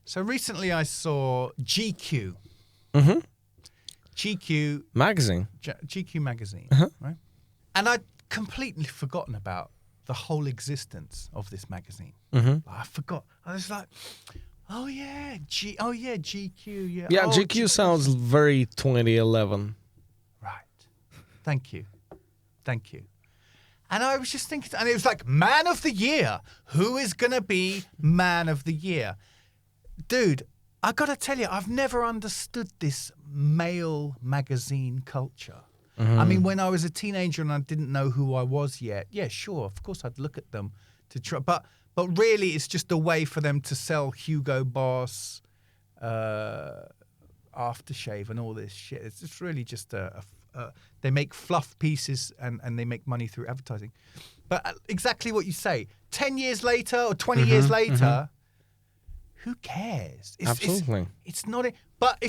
So recently I saw GQ. Mm-hmm. GQ Magazine. GQ magazine, Uh-huh. right? And I'd completely forgotten about the whole existence of this magazine. Mm-hmm. I forgot. I was like, oh yeah, GQ, yeah. Yeah, Oh, GQ sounds very 2011. Right. Thank you. And I was just thinking, and it was like, Man of the Year. Who is going to be Man of the Year? Dude, I got to tell you, I've never understood this male magazine culture. Mm-hmm. I mean, when I was a teenager and I didn't know who I was yet, yeah, sure, of course I'd look at them to try. But really, it's just a way for them to sell Hugo Boss, aftershave and all this shit. It's just really just they make fluff pieces and they make money through advertising. But exactly what you say, 10 years later or 20 years later, who cares? Absolutely. It's not it. But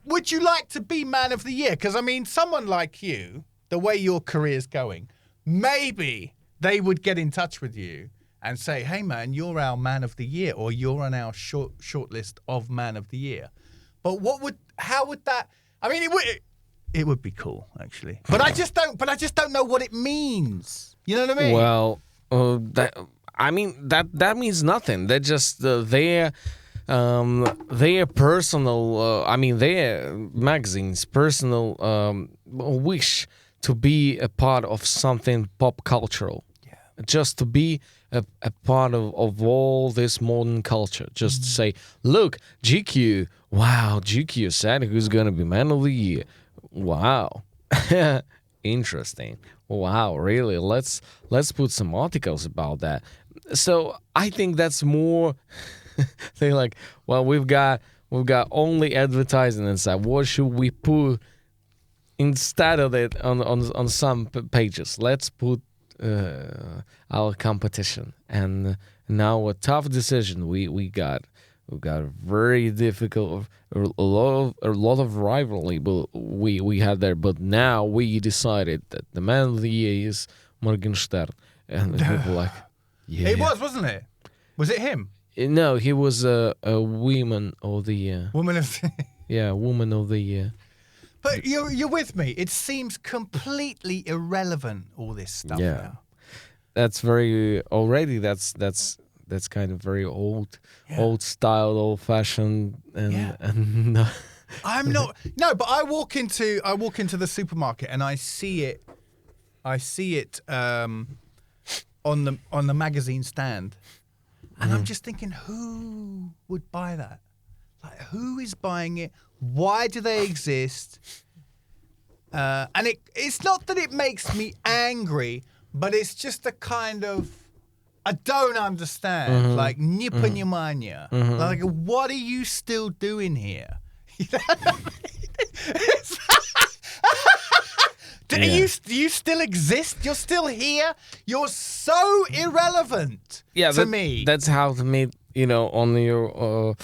would you like to be Man of the Year? Because, I mean, someone like you, the way your career's going, maybe they would get in touch with you and say, hey, man, you're our Man of the Year, or you're on our short list of Man of the Year. But how would that, I mean, it would be cool, actually. But I just don't know what it means. You know what I mean? Well, that means nothing. They're just their personal. Their magazine's personal wish to be a part of something pop cultural. Yeah. Just to be a part of all this modern culture. Just to say, look, GQ. Wow, GQ said who's gonna be Man of the Year. Wow. Interesting. Wow, really? Let's put some articles about that. So I think that's more. They're like, well, we've got only advertising inside. What should we put instead of it on some pages? Let's put our competition. And now a tough decision we got. We got very difficult, a lot of rivalry, but we had there. But now we decided that the Man of the Year is Morgenstern, and people like, yeah, It was, wasn't it? Was it him? No, he was a Woman of the Year. Woman of the Yeah, Woman of the Year. But you're with me. It seems completely irrelevant, all this stuff now. That's very already. That's kind of very old style, old fashioned, and I'm not. No, but I walk into the supermarket and I see it. On the magazine stand, and I'm just thinking, who would buy that? Like, who is buying it? Why do they exist? And it's not that it makes me angry, but it's just a kind of, I don't understand. Like, nipanyamanya. Like, what are you still doing here? You know what I mean? Do you still exist? You're still here? You're so irrelevant to me. That's how to meet, on your,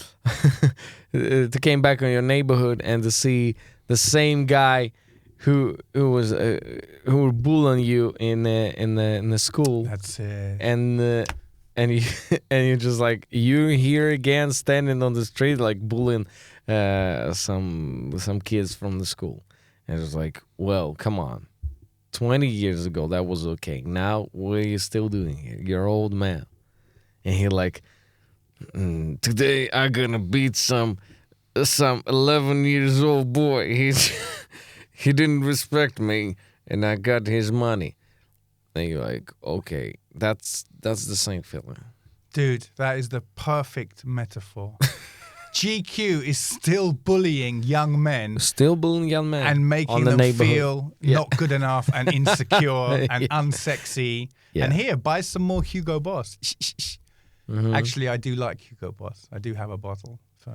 to came back on your neighborhood and to see the same guy who were bullying you in the school. That's it. And you're just like, you're here again standing on the street like bullying some kids from the school. And it's like, well, come on. 20 years ago, that was okay. Now, what are you still doing here? You're an old man. And he like, today I'm gonna beat some 11 years old boy. He didn't respect me, and I got his money. And you're like, okay, that's the same feeling. Dude, that is the perfect metaphor. GQ is still bullying young men. And making them feel not good enough and insecure and unsexy. Yeah. And here, buy some more Hugo Boss. Actually, I do like Hugo Boss. I do have a bottle. So.